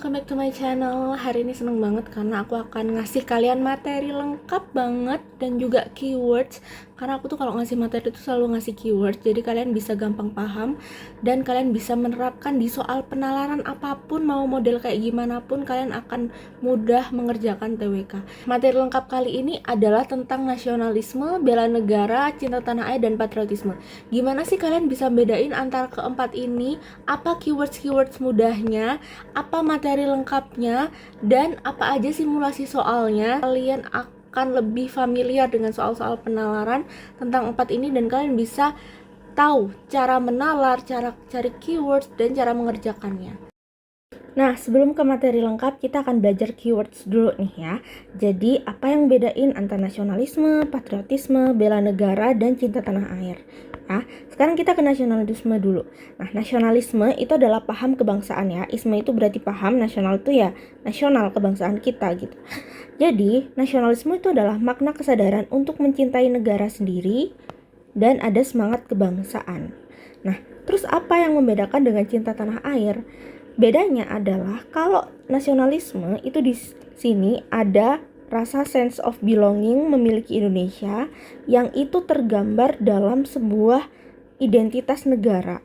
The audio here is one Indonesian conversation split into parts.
welcome back to my channel. Hari ini seneng banget karena aku akan ngasih kalian materi lengkap banget dan juga keywords. Karena aku tuh kalau ngasih materi itu selalu ngasih keywords, jadi kalian bisa gampang paham dan kalian bisa menerapkan di soal penalaran apapun, mau model kayak gimana pun kalian akan mudah mengerjakan TWK. Materi lengkap kali ini adalah tentang nasionalisme, bela negara, cinta tanah air, dan patriotisme. Gimana sih kalian bisa bedain antara keempat ini? Apa keywords mudahnya? Apa materi lengkapnya, dan apa aja simulasi soalnya. Kalian akan lebih familiar dengan soal-soal penalaran tentang empat ini dan kalian bisa tahu cara menalar, cara cari keywords, dan cara mengerjakannya. Nah, sebelum ke materi lengkap, kita akan belajar keywords dulu nih ya. Jadi, apa yang bedain antara nasionalisme, patriotisme, bela negara, dan cinta tanah air? Ya, sekarang kita ke nasionalisme dulu. Nah, nasionalisme itu adalah paham kebangsaan ya. Isme itu berarti paham, nasional itu ya nasional kebangsaan kita gitu. Jadi, nasionalisme itu adalah makna kesadaran untuk mencintai negara sendiri dan ada semangat kebangsaan. Nah, terus apa yang membedakan dengan cinta tanah air? Bedanya adalah kalau nasionalisme itu di sini ada rasa sense of belonging memiliki Indonesia yang itu tergambar dalam sebuah identitas negara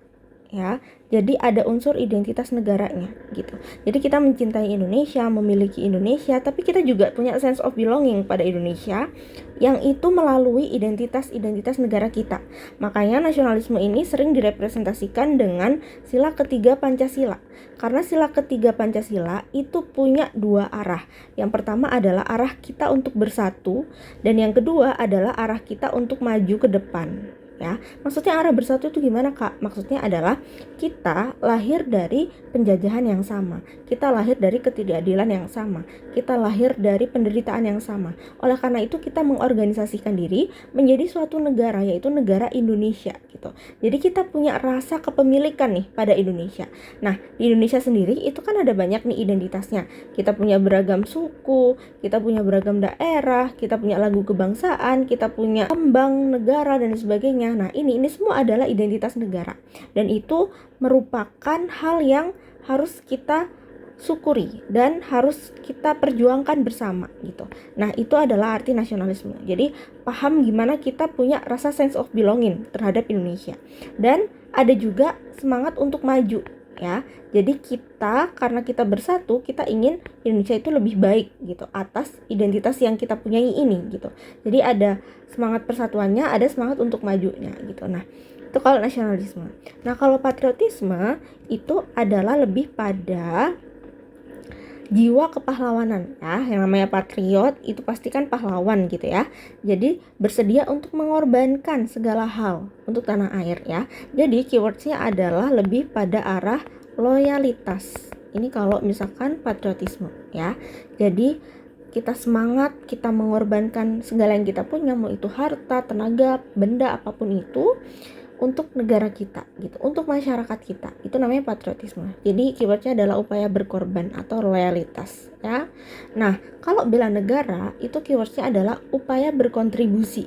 ya. Jadi ada unsur identitas negaranya gitu. Jadi kita mencintai Indonesia, memiliki Indonesia, tapi kita juga punya sense of belonging pada Indonesia yang itu melalui identitas negara kita. Makanya nasionalisme ini sering direpresentasikan dengan sila ketiga Pancasila. Karena sila ketiga Pancasila itu punya dua arah. Yang pertama adalah arah kita untuk bersatu, dan yang kedua adalah arah kita untuk maju ke depan. Ya, maksudnya arah bersatu itu gimana Kak? Maksudnya adalah kita lahir dari penjajahan yang sama, kita lahir dari ketidakadilan yang sama, kita lahir dari penderitaan yang sama. Oleh karena itu kita mengorganisasikan diri menjadi suatu negara, yaitu negara Indonesia gitu. Jadi kita punya rasa kepemilikan nih pada Indonesia. Nah, di Indonesia sendiri itu kan ada banyak nih identitasnya. Kita punya beragam suku, kita punya beragam daerah, kita punya lagu kebangsaan, kita punya lambang negara dan sebagainya. Nah, ini semua adalah identitas negara. Dan itu merupakan hal yang harus kita syukuri dan harus kita perjuangkan bersama gitu. Nah, itu adalah arti nasionalisme. Jadi, paham gimana kita punya rasa sense of belonging terhadap Indonesia. Dan ada juga semangat untuk maju ya. Jadi karena kita bersatu, kita ingin Indonesia itu lebih baik gitu atas identitas yang kita punyai ini gitu. Jadi ada semangat persatuannya, ada semangat untuk majunya gitu. Nah, itu kalau nasionalisme. Nah, kalau patriotisme itu adalah lebih pada jiwa kepahlawanan ya. Yang namanya patriot itu pasti kan pahlawan gitu ya. Jadi bersedia untuk mengorbankan segala hal untuk tanah air ya. Jadi keywordsnya adalah lebih pada arah loyalitas. Ini kalau misalkan patriotisme ya. Jadi kita semangat, kita mengorbankan segala yang kita punya, mau itu harta, tenaga, benda apapun itu untuk negara kita gitu, untuk masyarakat kita. Itu namanya patriotisme. Jadi keywordnya adalah upaya berkorban atau loyalitas ya. Nah, kalau bela negara itu keywordnya adalah upaya berkontribusi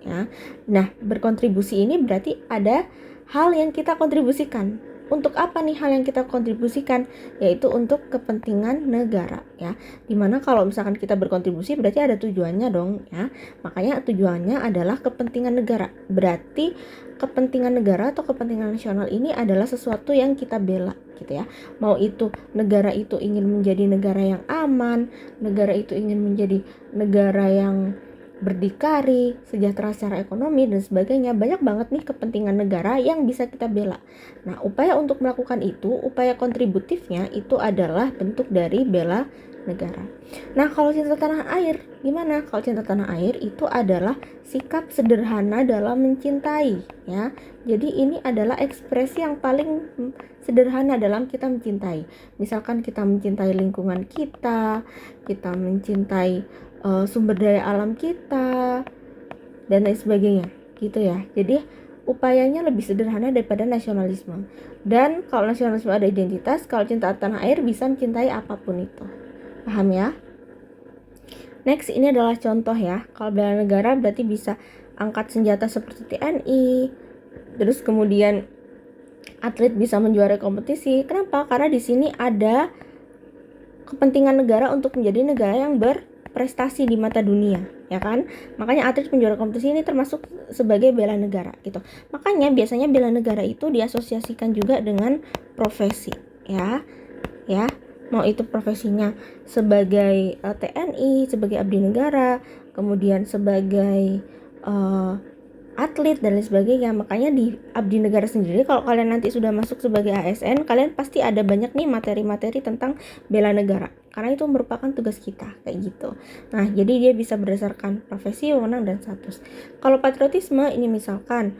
ya. Nah, berkontribusi ini berarti ada hal yang kita kontribusikan. Untuk apa nih hal yang kita kontribusikan? Yaitu untuk kepentingan negara ya. Dimana kalau misalkan kita berkontribusi berarti ada tujuannya dong ya. Makanya tujuannya adalah kepentingan negara. Berarti kepentingan negara atau kepentingan nasional ini adalah sesuatu yang kita bela gitu ya. Mau itu negara itu ingin menjadi negara yang aman, negara itu ingin menjadi negara yang berdikari, sejahtera secara ekonomi dan sebagainya. Banyak banget nih kepentingan negara yang bisa kita bela. Nah, upaya untuk melakukan itu, upaya kontributifnya itu adalah bentuk dari bela negara. Nah, kalau cinta tanah air gimana? Kalau cinta tanah air itu adalah sikap sederhana dalam mencintai ya. Jadi ini adalah ekspresi yang paling sederhana dalam kita mencintai. Misalkan kita mencintai lingkungan kita mencintai sumber daya alam kita dan lain sebagainya gitu ya. Jadi upayanya lebih sederhana daripada nasionalisme. Dan kalau nasionalisme ada identitas, kalau cinta tanah air bisa mencintai apapun itu. Paham ya? Next, ini adalah contoh ya. Kalau bela negara berarti bisa angkat senjata seperti TNI. Terus kemudian atlet bisa menjuarai kompetisi. Kenapa? Karena di sini ada kepentingan negara untuk menjadi negara yang berprestasi di mata dunia, ya kan? Makanya atlet penjuara kompetisi ini termasuk sebagai bela negara gitu. Makanya biasanya bela negara itu diasosiasikan juga dengan profesi, ya. Mau itu profesinya sebagai TNI, sebagai abdi negara, kemudian sebagai atlet dan lain sebagainya. Makanya di abdi negara sendiri, kalau kalian nanti sudah masuk sebagai ASN, kalian pasti ada banyak nih materi-materi tentang bela negara, karena itu merupakan tugas kita, kayak gitu. Nah, jadi dia bisa berdasarkan profesi, wewenang, dan status. Kalau patriotisme ini misalkan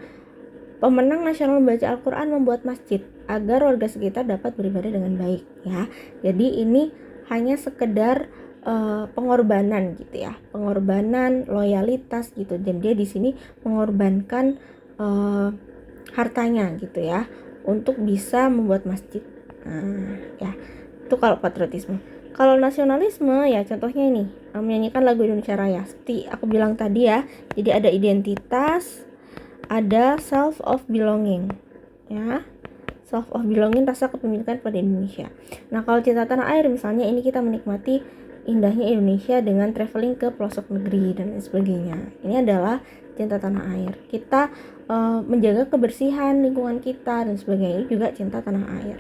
pemenang nasional membaca Al-Quran membuat masjid agar warga sekitar dapat beribadah dengan baik, ya. Jadi ini hanya sekedar pengorbanan gitu ya, pengorbanan loyalitas gitu. Dan dia di sini mengorbankan hartanya gitu ya untuk bisa membuat masjid. Ya itu kalau patriotisme. Kalau nasionalisme ya contohnya ini menyanyikan lagu Indonesia Raya. Seperti aku bilang tadi ya, jadi ada identitas, ada self of belonging, ya. Self of belonging, rasa kepemilikan pada Indonesia. Nah, kalau cinta tanah air misalnya, ini kita menikmati indahnya Indonesia dengan traveling ke pelosok negeri dan sebagainya. Ini adalah cinta tanah air. Kita menjaga kebersihan lingkungan kita dan sebagainya, ini juga cinta tanah air.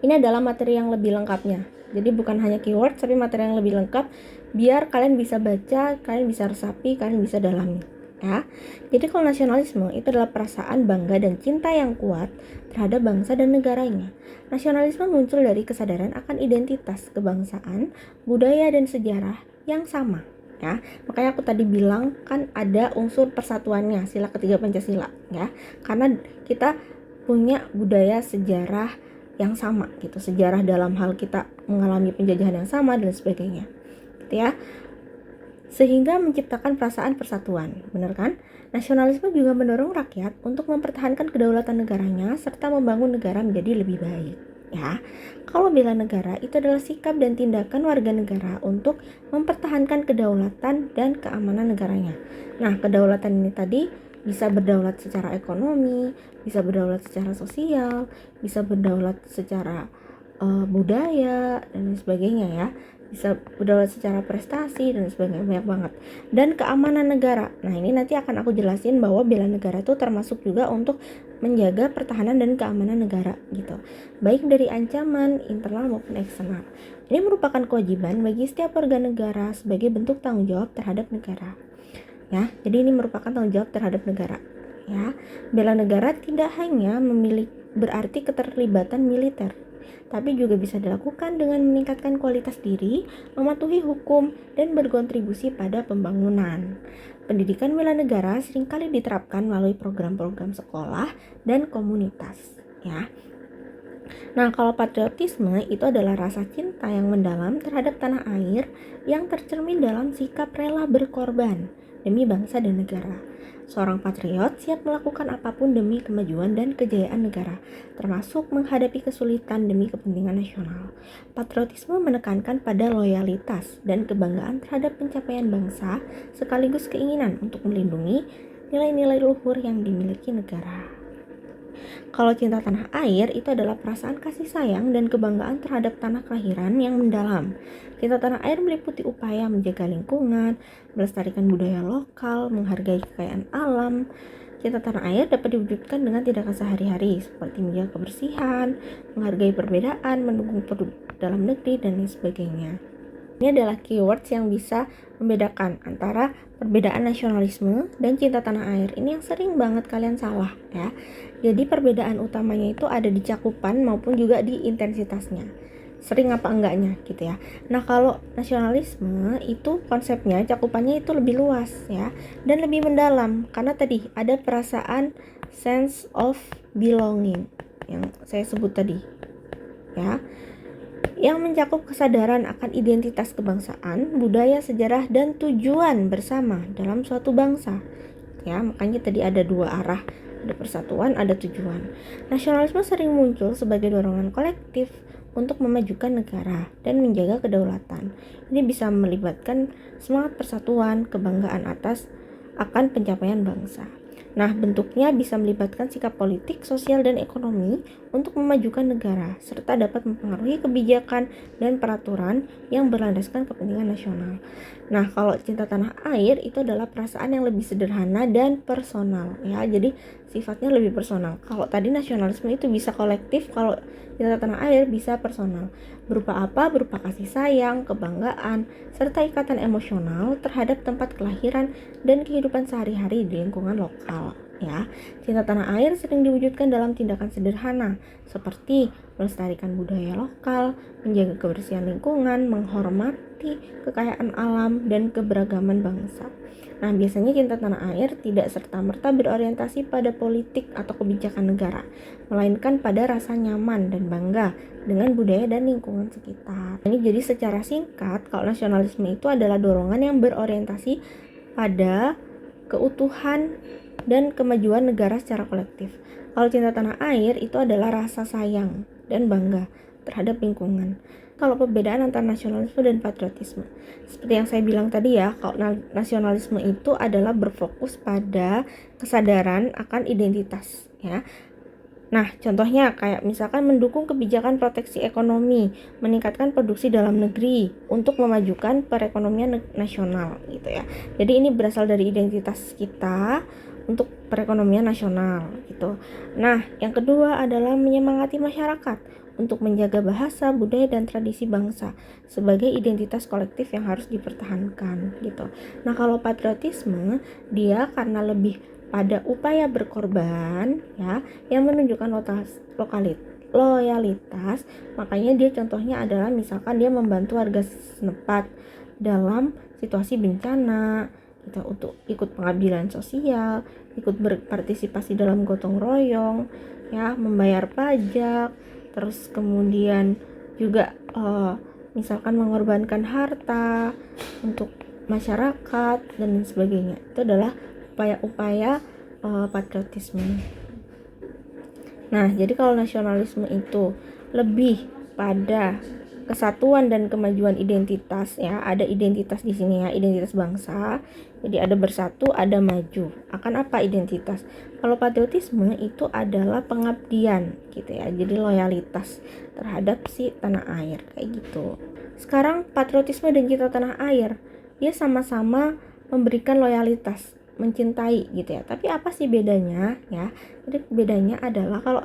Ini adalah materi yang lebih lengkapnya. Jadi bukan hanya keyword, tapi materi yang lebih lengkap biar kalian bisa baca, kalian bisa resapi, kalian bisa dalami. Ya. Jadi kalau nasionalisme itu adalah perasaan bangga dan cinta yang kuat terhadap bangsa dan negaranya. Nasionalisme muncul dari kesadaran akan identitas kebangsaan, budaya dan sejarah yang sama, ya. Makanya aku tadi bilang kan ada unsur persatuannya, sila ketiga Pancasila, ya. Karena kita punya budaya sejarah yang sama gitu, sejarah dalam hal kita mengalami penjajahan yang sama dan sebagainya. Gitu ya. Sehingga menciptakan perasaan persatuan, benar kan? Nasionalisme juga mendorong rakyat untuk mempertahankan kedaulatan negaranya serta membangun negara menjadi lebih baik, ya. Kalau bela negara itu adalah sikap dan tindakan warga negara untuk mempertahankan kedaulatan dan keamanan negaranya. Nah, kedaulatan ini tadi bisa berdaulat secara ekonomi, bisa berdaulat secara sosial, bisa berdaulat secara budaya dan sebagainya, ya. Bisa berdaulat secara prestasi dan sebagainya, banyak banget. Dan keamanan negara. Nah, ini nanti akan aku jelasin bahwa bela negara itu termasuk juga untuk menjaga pertahanan dan keamanan negara gitu. Baik dari ancaman internal maupun eksternal. Ini merupakan kewajiban bagi setiap warga negara sebagai bentuk tanggung jawab terhadap negara. Ya, jadi ini merupakan tanggung jawab terhadap negara. Ya, bela negara tidak hanya berarti keterlibatan militer, tapi juga bisa dilakukan dengan meningkatkan kualitas diri, mematuhi hukum, dan berkontribusi pada pembangunan. Pendidikan bela negara seringkali diterapkan melalui program-program sekolah dan komunitas, ya. Nah, kalau patriotisme itu adalah rasa cinta yang mendalam terhadap tanah air yang tercermin dalam sikap rela berkorban demi bangsa dan negara. Seorang patriot siap melakukan apapun demi kemajuan dan kejayaan negara, termasuk menghadapi kesulitan demi kepentingan nasional. Patriotisme menekankan pada loyalitas dan kebanggaan terhadap pencapaian bangsa, sekaligus keinginan untuk melindungi nilai-nilai luhur yang dimiliki negara. Kalau cinta tanah air itu adalah perasaan kasih sayang dan kebanggaan terhadap tanah kelahiran yang mendalam. Cinta tanah air meliputi upaya menjaga lingkungan, melestarikan budaya lokal, menghargai kekayaan alam. Cinta tanah air dapat diwujudkan dengan tindakan sehari-hari seperti menjaga kebersihan, menghargai perbedaan, mendukung produk dalam negeri, dan lain sebagainya. Ini adalah keywords yang bisa membedakan antara perbedaan nasionalisme dan cinta tanah air. Ini yang sering banget kalian salah, ya. Jadi perbedaan utamanya itu ada di cakupan maupun juga di intensitasnya. Sering apa enggaknya gitu ya. Nah, kalau nasionalisme itu konsepnya cakupannya itu lebih luas, ya, dan lebih mendalam karena tadi ada perasaan sense of belonging yang saya sebut tadi, ya, yang mencakup kesadaran akan identitas kebangsaan, budaya, sejarah, dan tujuan bersama dalam suatu bangsa. Ya, makanya tadi ada dua arah, ada persatuan, ada tujuan. Nasionalisme sering muncul sebagai dorongan kolektif untuk memajukan negara dan menjaga kedaulatan. Ini bisa melibatkan semangat persatuan, kebanggaan akan pencapaian bangsa. Nah, bentuknya bisa melibatkan sikap politik, sosial, dan ekonomi untuk memajukan negara, serta dapat mempengaruhi kebijakan dan peraturan yang berlandaskan kepentingan nasional. Nah, kalau cinta tanah air itu adalah perasaan yang lebih sederhana dan personal ya. Jadi sifatnya lebih personal. Kalau tadi nasionalisme itu bisa kolektif, kalau cinta tanah air bisa personal. Berupa apa? Berupa kasih sayang, kebanggaan, serta ikatan emosional terhadap tempat kelahiran dan kehidupan sehari-hari di lingkungan lokal. Ya, cinta tanah air sering diwujudkan dalam tindakan sederhana seperti melestarikan budaya lokal, menjaga kebersihan lingkungan, menghormati kekayaan alam dan keberagaman bangsa. Nah, biasanya cinta tanah air tidak serta-merta berorientasi pada politik atau kebijakan negara, melainkan pada rasa nyaman dan bangga dengan budaya dan lingkungan sekitar. Ini jadi secara singkat, kalau nasionalisme itu adalah dorongan yang berorientasi pada keutuhan dan kemajuan negara secara kolektif. Kalau cinta tanah air itu adalah rasa sayang dan bangga terhadap lingkungan. Kalau perbedaan antara nasionalisme dan patriotisme, seperti yang saya bilang tadi ya, kalau nasionalisme itu adalah berfokus pada kesadaran akan identitas ya. Nah, contohnya kayak misalkan mendukung kebijakan proteksi ekonomi, meningkatkan produksi dalam negeri untuk memajukan perekonomian nasional gitu ya. Jadi ini berasal dari identitas kita untuk perekonomian nasional gitu. Nah, yang kedua adalah menyemangati masyarakat untuk menjaga bahasa, budaya, dan tradisi bangsa sebagai identitas kolektif yang harus dipertahankan gitu. Nah, kalau patriotisme dia karena lebih pada upaya berkorban ya, yang menunjukkan loyalitas, makanya dia contohnya adalah misalkan dia membantu warga setempat dalam situasi bencana gitu, untuk ikut pengabdian sosial, ikut berpartisipasi dalam gotong royong ya, membayar pajak, terus kemudian juga misalkan mengorbankan harta untuk masyarakat dan sebagainya. Itu adalah upaya-upaya patriotisme. Nah, jadi kalau nasionalisme itu lebih pada kesatuan dan kemajuan identitas ya, ada identitas di sini ya, identitas bangsa. Jadi ada bersatu, ada maju. Akan apa identitas? Kalau patriotisme itu adalah pengabdian gitu ya. Jadi loyalitas terhadap si tanah air kayak gitu. Sekarang patriotisme dan cinta tanah air dia sama-sama memberikan loyalitas, mencintai gitu ya. Tapi apa sih bedanya ya? Jadi bedanya adalah kalau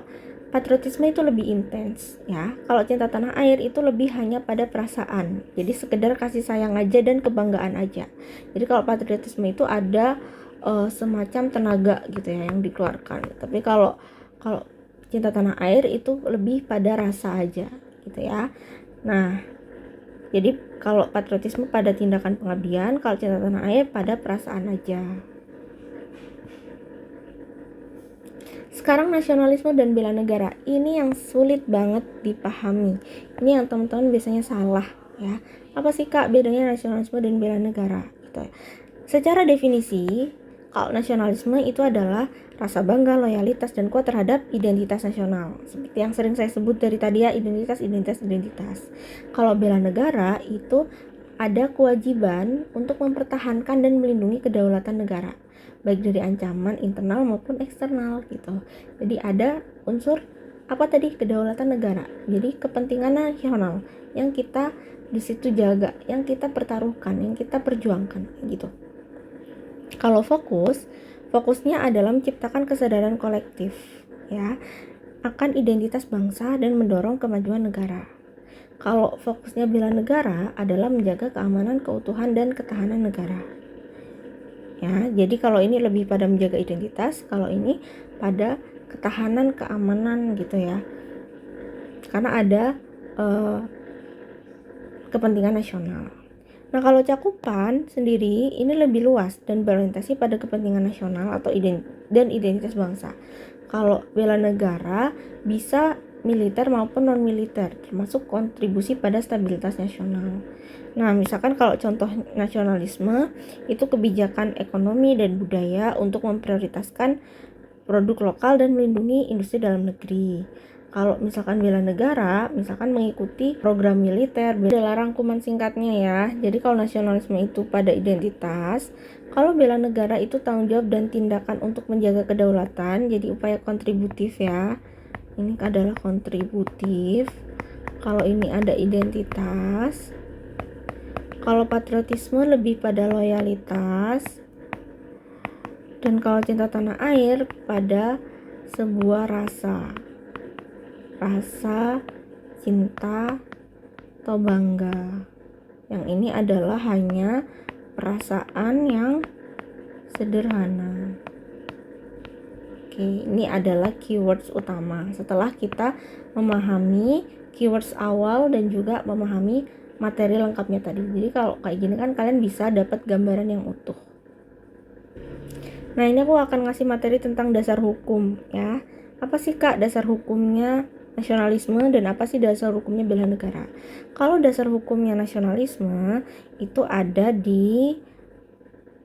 patriotisme itu lebih intens ya. Kalau cinta tanah air itu lebih hanya pada perasaan. Jadi sekedar kasih sayang aja dan kebanggaan aja. Jadi kalau patriotisme itu ada semacam tenaga gitu ya yang dikeluarkan. Tapi kalau cinta tanah air itu lebih pada rasa aja gitu ya. Nah, jadi kalau patriotisme pada tindakan pengabdian, kalau cinta tanah air pada perasaan aja. Sekarang nasionalisme dan bela negara, ini yang sulit banget dipahami. Ini yang teman-teman biasanya salah ya. Apa sih Kak bedanya nasionalisme dan bela negara? Gitu ya. Secara definisi, kalau nasionalisme itu adalah rasa bangga, loyalitas, dan kuat terhadap identitas nasional. Seperti yang sering saya sebut dari tadi ya, identitas. Kalau bela negara itu ada kewajiban untuk mempertahankan dan melindungi kedaulatan negara, baik dari ancaman internal maupun eksternal gitu. Jadi ada unsur apa tadi, kedaulatan negara. Jadi kepentingan nasional yang kita di situ jaga, yang kita pertaruhkan, yang kita perjuangkan gitu. Kalau fokusnya adalah menciptakan kesadaran kolektif ya akan identitas bangsa dan mendorong kemajuan negara. Kalau fokusnya bela negara adalah menjaga keamanan, keutuhan, dan ketahanan negara. Ya, jadi kalau ini lebih pada menjaga identitas, kalau ini pada ketahanan, keamanan gitu ya. Karena ada kepentingan nasional. Nah, kalau cakupan sendiri ini lebih luas dan berorientasi pada kepentingan nasional atau dan identitas bangsa. Kalau bela negara bisa militer maupun non-militer, termasuk kontribusi pada stabilitas nasional. Nah, misalkan kalau contoh nasionalisme itu kebijakan ekonomi dan budaya untuk memprioritaskan produk lokal dan melindungi industri dalam negeri. Kalau misalkan bela negara, misalkan mengikuti program militer, adalah rangkuman singkatnya ya. Jadi kalau nasionalisme itu pada identitas, kalau bela negara itu tanggung jawab dan tindakan untuk menjaga kedaulatan, jadi upaya kontributif ya. ini adalah kontributif. Kalau ini ada identitas. Kalau patriotisme lebih pada loyalitas. Dan kalau cinta tanah air pada sebuah rasa cinta atau bangga. Yang ini adalah hanya perasaan yang sederhana. Oke, ini adalah keywords utama. Setelah kita memahami keywords awal dan juga memahami materi lengkapnya tadi. Jadi kalau kayak gini kan kalian bisa dapat gambaran yang utuh. Nah, ini aku akan ngasih materi tentang dasar hukum ya. Apa sih Kak dasar hukumnya nasionalisme dan apa sih dasar hukumnya bela negara? Kalau dasar hukumnya nasionalisme itu ada di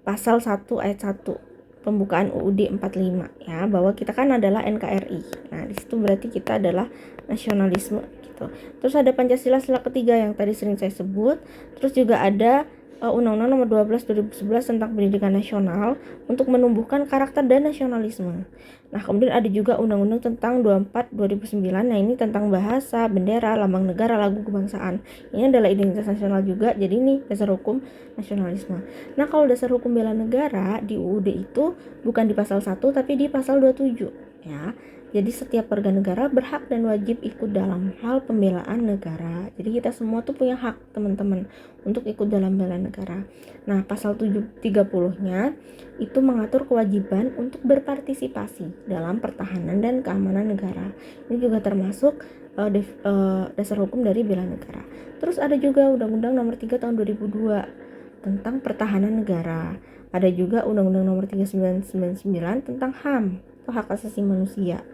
pasal 1 ayat 1 pembukaan UUD 45 ya, bahwa kita kan adalah NKRI. Nah, di situ berarti kita adalah nasionalisme gitu. Terus ada Pancasila sila ketiga yang tadi sering saya sebut. Terus juga ada Undang-Undang Nomor 12 2011 tentang Pendidikan Nasional untuk menumbuhkan karakter dan nasionalisme. Nah, kemudian ada juga Undang-Undang tentang 24 2009. Nah, ini tentang bahasa, bendera, lambang negara, lagu kebangsaan. Ini adalah identitas nasional juga. Jadi ini dasar hukum nasionalisme. Nah, kalau dasar hukum bela negara di UUD itu bukan di pasal 1 tapi di pasal 27 ya. Jadi setiap warga negara berhak dan wajib ikut dalam hal pembelaan negara. Jadi kita semua tuh punya hak teman-teman untuk ikut dalam bela negara. Nah, pasal 30-nya itu mengatur kewajiban untuk berpartisipasi dalam pertahanan dan keamanan negara. Ini juga termasuk dasar hukum dari bela negara. Terus ada juga Undang-Undang Nomor 3 tahun 2002 tentang pertahanan negara. Ada juga Undang-Undang Nomor 3999 tentang HAM atau hak asasi manusia.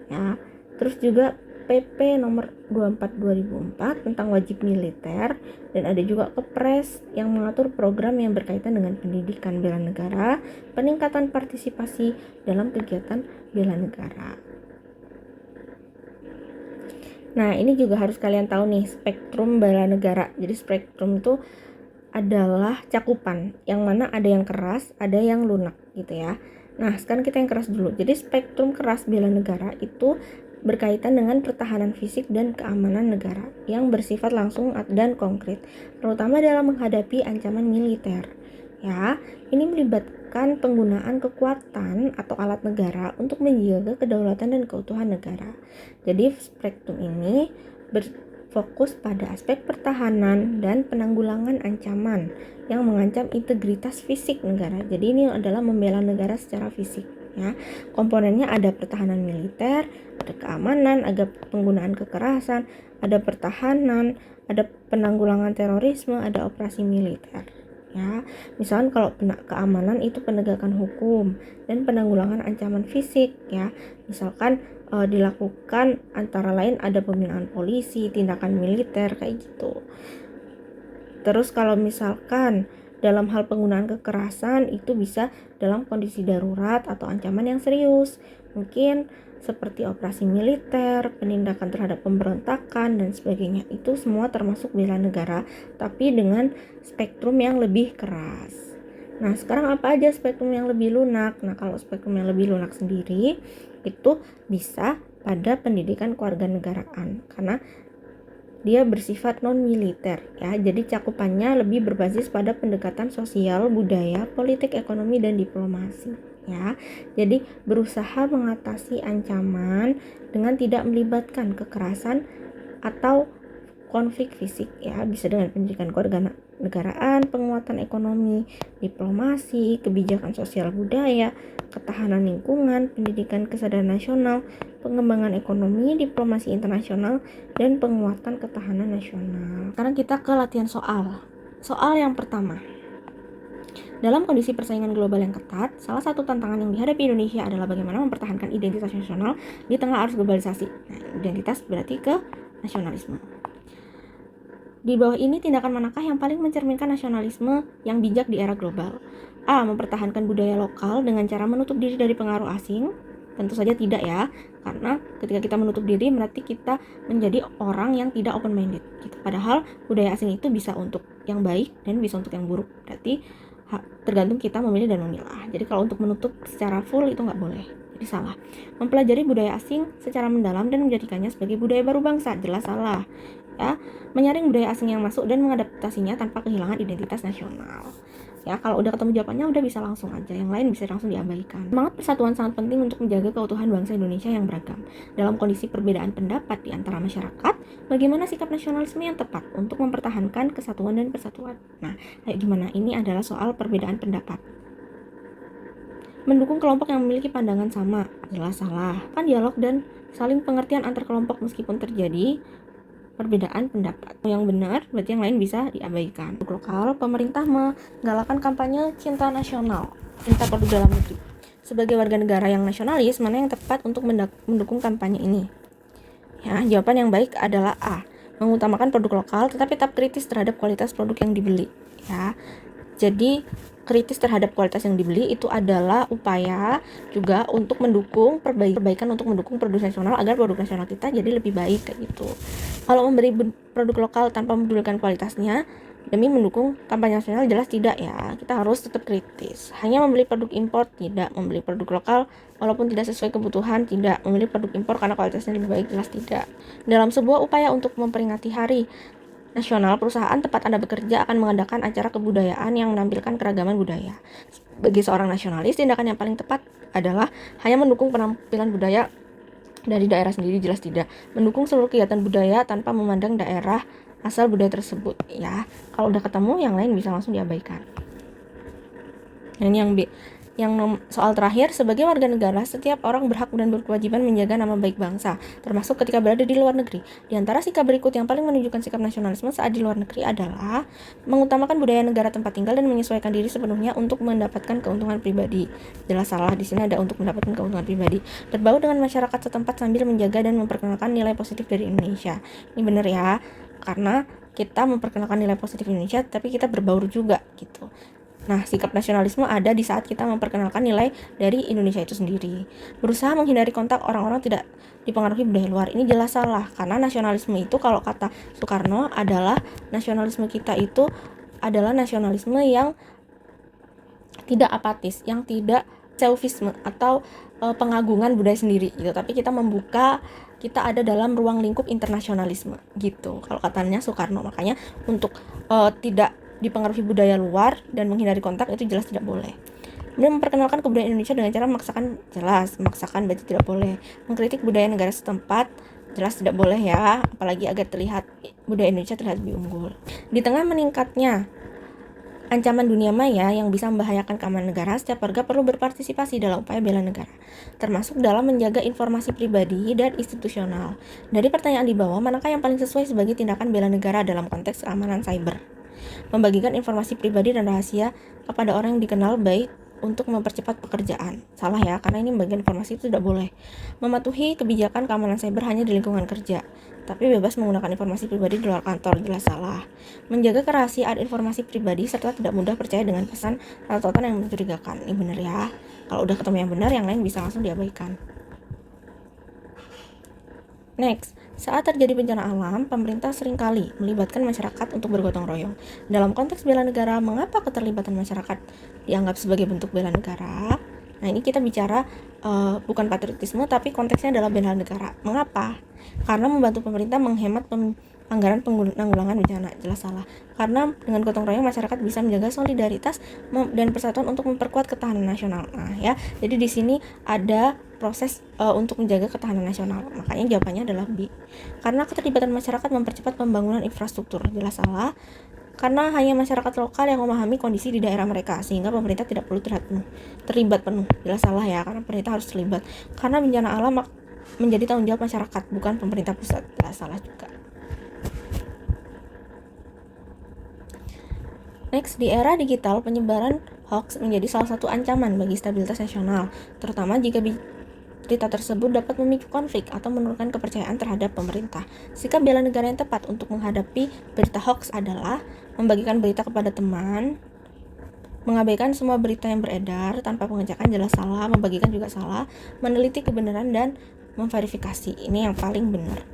Ya. Terus juga PP nomor 24 2004 tentang wajib militer, dan ada juga Kepres yang mengatur program yang berkaitan dengan pendidikan bela negara, peningkatan partisipasi dalam kegiatan bela negara. Nah, ini juga harus kalian tahu nih spektrum bela negara. Jadi spektrum itu adalah cakupan yang mana ada yang keras, ada yang lunak gitu ya. Nah, sekarang kita yang keras dulu. Jadi spektrum keras bela negara itu berkaitan dengan pertahanan fisik dan keamanan negara yang bersifat langsung dan konkret, terutama dalam menghadapi ancaman militer. Ya, ini melibatkan penggunaan kekuatan atau alat negara untuk menjaga kedaulatan dan keutuhan negara. Jadi spektrum ini berfokus pada aspek pertahanan dan penanggulangan ancaman yang mengancam integritas fisik negara. Jadi ini adalah membela negara secara fisik ya. Komponennya ada pertahanan militer, ada keamanan, ada penggunaan kekerasan, ada pertahanan, ada penanggulangan terorisme, ada operasi militer ya. Misalkan kalau keamanan itu penegakan hukum dan penanggulangan ancaman fisik ya. Misalkan dilakukan antara lain ada pembinaan polisi, tindakan militer kayak gitu. Terus kalau misalkan dalam hal penggunaan kekerasan itu bisa dalam kondisi darurat atau ancaman yang serius. Mungkin seperti operasi militer, penindakan terhadap pemberontakan dan sebagainya. Itu semua termasuk bela negara, tapi dengan spektrum yang lebih keras. Nah, sekarang apa aja spektrum yang lebih lunak? Nah, kalau spektrum yang lebih lunak sendiri itu bisa pada pendidikan kewarganegaraan karena dia bersifat non-militer ya. Jadi cakupannya lebih berbasis pada pendekatan sosial, budaya, politik, ekonomi, dan diplomasi ya. Jadi berusaha mengatasi ancaman dengan tidak melibatkan kekerasan atau konflik fisik ya. Bisa dengan pendidikan kewarganegaraan, penguatan ekonomi, diplomasi, kebijakan sosial budaya, ketahanan lingkungan, pendidikan kesadaran nasional, pengembangan ekonomi, diplomasi internasional, dan penguatan ketahanan nasional. Sekarang kita ke latihan soal. Soal yang pertama. Dalam kondisi persaingan global yang ketat, salah satu tantangan yang dihadapi Indonesia adalah bagaimana mempertahankan identitas nasional di tengah arus globalisasi. Nah, identitas berarti ke nasionalisme. Di bawah ini tindakan manakah yang paling mencerminkan nasionalisme yang bijak di era global? A. Mempertahankan budaya lokal dengan cara menutup diri dari pengaruh asing. Tentu saja tidak ya, karena ketika kita menutup diri berarti kita menjadi orang yang tidak open minded gitu. Padahal budaya asing itu bisa untuk yang baik dan bisa untuk yang buruk. Berarti tergantung kita memilih dan memilah. Jadi kalau untuk menutup secara full itu nggak boleh. Jadi salah. Mempelajari budaya asing secara mendalam dan menjadikannya sebagai budaya baru bangsa, jelas salah. Ya, menyaring budaya asing yang masuk dan mengadaptasinya tanpa kehilangan identitas nasional. Ya, kalau udah ketemu jawabannya udah bisa langsung aja, yang lain bisa langsung diabaikan. Semangat persatuan sangat penting untuk menjaga keutuhan bangsa Indonesia yang beragam. Dalam kondisi perbedaan pendapat di antara masyarakat, bagaimana sikap nasionalisme yang tepat untuk mempertahankan kesatuan dan persatuan? Nah, kayak gimana? Ini adalah soal perbedaan pendapat. Mendukung kelompok yang memiliki pandangan sama, jelas salah. Kan dialog dan saling pengertian antar kelompok meskipun terjadi perbedaan pendapat. Yang benar, berarti yang lain bisa diabaikan. Untuk lokal, pemerintah menggalakkan kampanye cinta nasional, cinta produk dalam negeri. Sebagai warga negara yang nasionalis, mana yang tepat untuk mendukung kampanye ini? Ya, jawaban yang baik adalah A. Mengutamakan produk lokal, tetapi tetap kritis terhadap kualitas produk yang dibeli. Ya, jadi kritis terhadap kualitas yang dibeli itu adalah upaya juga untuk mendukung perbaikan untuk mendukung produk nasional agar produk nasional kita jadi lebih baik kayak gitu. Kalau memberi produk lokal tanpa mempedulikan kualitasnya demi mendukung kampanye nasional jelas tidak ya. Kita harus tetap kritis. Hanya membeli produk impor tidak, membeli produk lokal walaupun tidak sesuai kebutuhan tidak, membeli produk impor karena kualitasnya lebih baik jelas tidak. Dalam sebuah upaya untuk memperingati Hari Nasional, perusahaan tempat Anda bekerja akan mengadakan acara kebudayaan yang menampilkan keragaman budaya. Bagi seorang nasionalis, tindakan yang paling tepat adalah hanya mendukung penampilan budaya dari daerah sendiri jelas tidak. Mendukung seluruh kegiatan budaya tanpa memandang daerah asal budaya tersebut. Ya, kalau udah ketemu, yang lain bisa langsung diabaikan. Nah, ini yang soal terakhir, sebagai warga negara, setiap orang berhak dan berkewajiban menjaga nama baik bangsa, termasuk ketika berada di luar negeri. Di antara sikap berikut yang paling menunjukkan sikap nasionalisme saat di luar negeri adalah mengutamakan budaya negara tempat tinggal dan menyesuaikan diri sepenuhnya untuk mendapatkan keuntungan pribadi. Jelas salah, di sini ada untuk mendapatkan keuntungan pribadi. Berbaur dengan masyarakat setempat sambil menjaga dan memperkenalkan nilai positif dari Indonesia. Ini benar ya, karena kita memperkenalkan nilai positif Indonesia, tapi kita berbaur juga gitu. Nah, sikap nasionalisme ada di saat kita memperkenalkan nilai dari Indonesia itu sendiri. Berusaha menghindari kontak orang-orang tidak dipengaruhi budaya luar. Ini jelas salah, karena nasionalisme itu kalau kata Soekarno adalah nasionalisme kita itu adalah nasionalisme yang tidak apatis, yang tidak selfisme atau pengagungan budaya sendiri gitu. Tapi kita membuka, kita ada dalam ruang lingkup internasionalisme gitu. Kalau katanya Soekarno, makanya untuk tidak dipengaruhi budaya luar dan menghindari kontak itu jelas tidak boleh. Kemudian memperkenalkan kebudayaan Indonesia dengan cara memaksakan berarti tidak boleh. Mengkritik budaya negara setempat jelas tidak boleh ya, apalagi agar terlihat budaya Indonesia terlihat lebih unggul. Di tengah meningkatnya ancaman dunia maya yang bisa membahayakan keamanan negara, setiap warga perlu berpartisipasi dalam upaya bela negara, termasuk dalam menjaga informasi pribadi dan institusional. Dari pertanyaan di bawah, manakah yang paling sesuai sebagai tindakan bela negara dalam konteks keamanan cyber? Membagikan informasi pribadi dan rahasia kepada orang yang dikenal baik untuk mempercepat pekerjaan. Salah ya, karena ini bagian informasi itu tidak boleh. Mematuhi kebijakan keamanan cyber hanya di lingkungan kerja, tapi bebas menggunakan informasi pribadi di luar kantor, jelas salah. Menjaga kerahasiaan informasi pribadi serta tidak mudah percaya dengan pesan atau tautan yang mencurigakan. Ini benar ya. Kalau udah ketemu yang benar, yang lain bisa langsung diabaikan. Next, saat terjadi bencana alam, pemerintah seringkali melibatkan masyarakat untuk bergotong royong. Dalam konteks bela negara, mengapa keterlibatan masyarakat dianggap sebagai bentuk bela negara? Nah, ini kita bicara bukan patriotisme, tapi konteksnya adalah bela negara. Mengapa? Karena membantu pemerintah menghemat anggaran penanggulangan bencana. Jelas salah. Karena dengan gotong royong masyarakat bisa menjaga solidaritas dan persatuan untuk memperkuat ketahanan nasional. Nah, ya. Jadi di sini ada proses untuk menjaga ketahanan nasional. Makanya jawabannya adalah B. Karena keterlibatan masyarakat mempercepat pembangunan infrastruktur. Jelas salah. Karena hanya masyarakat lokal yang memahami kondisi di daerah mereka, sehingga pemerintah tidak perlu terlibat penuh. Jelas salah ya, karena pemerintah harus terlibat. Karena bencana alam menjadi tanggung jawab masyarakat, bukan pemerintah pusat. Jelas salah juga. Next, di era digital, penyebaran hoax menjadi salah satu ancaman bagi stabilitas nasional, terutama jika berita tersebut dapat memicu konflik atau menurunkan kepercayaan terhadap pemerintah. Sikap bela negara yang tepat untuk menghadapi berita hoax adalah membagikan berita kepada teman, mengabaikan semua berita yang beredar tanpa pengecekan jelas salah, membagikan juga salah, meneliti kebenaran dan memverifikasi. Ini yang paling benar.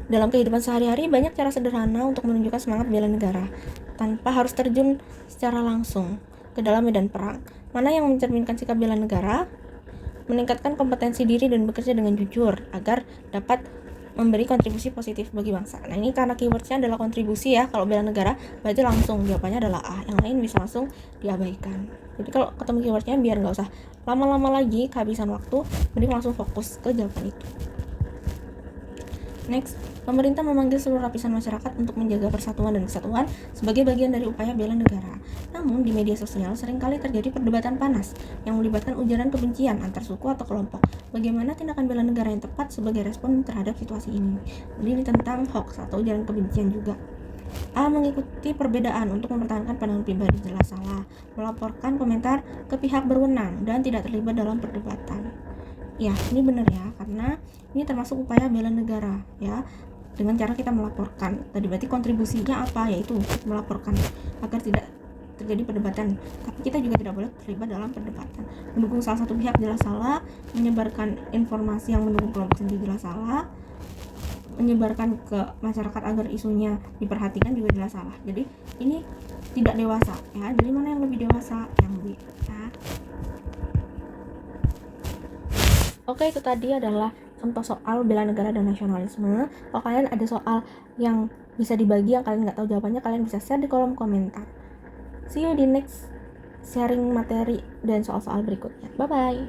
Dalam kehidupan sehari-hari, banyak cara sederhana untuk menunjukkan semangat bela negara tanpa harus terjun secara langsung ke dalam medan perang. Mana yang mencerminkan sikap bela negara? Meningkatkan kompetensi diri dan bekerja dengan jujur agar dapat memberi kontribusi positif bagi bangsa. Nah, ini karena keywordsnya adalah kontribusi ya. Kalau bela negara berarti langsung jawabannya adalah A. Yang lain bisa langsung diabaikan. Jadi kalau ketemu keywordsnya biar nggak usah lama-lama lagi kehabisan waktu, mending langsung fokus ke jawaban itu. Next, pemerintah memanggil seluruh lapisan masyarakat untuk menjaga persatuan dan kesatuan sebagai bagian dari upaya bela negara. Namun, di media sosial seringkali terjadi perdebatan panas yang melibatkan ujaran kebencian antar suku atau kelompok. Bagaimana tindakan bela negara yang tepat sebagai respon terhadap situasi ini? Jadi ini tentang hoax atau ujaran kebencian juga. A. Mengikuti perbedaan untuk mempertahankan pandangan pribadi jelas salah. Melaporkan komentar ke pihak berwenang dan tidak terlibat dalam perdebatan. Ya, ini benar ya, karena ini termasuk upaya bela negara ya, dengan cara kita melaporkan. Tadi berarti kontribusinya apa? Yaitu melaporkan agar tidak terjadi perdebatan. Tapi kita juga tidak boleh terlibat dalam perdebatan. Mendukung salah satu pihak jelas salah, menyebarkan informasi yang mendukung kelompok sendiri jelas salah, menyebarkan ke masyarakat agar isunya diperhatikan juga jelas salah. Jadi ini tidak dewasa ya. Jadi mana yang lebih dewasa? Yang B ya. Oke, itu tadi adalah contoh soal bela negara dan nasionalisme. Kalau kalian ada soal yang bisa dibagi yang kalian nggak tahu jawabannya, kalian bisa share di kolom komentar. See you di next sharing materi dan soal-soal berikutnya. Bye-bye.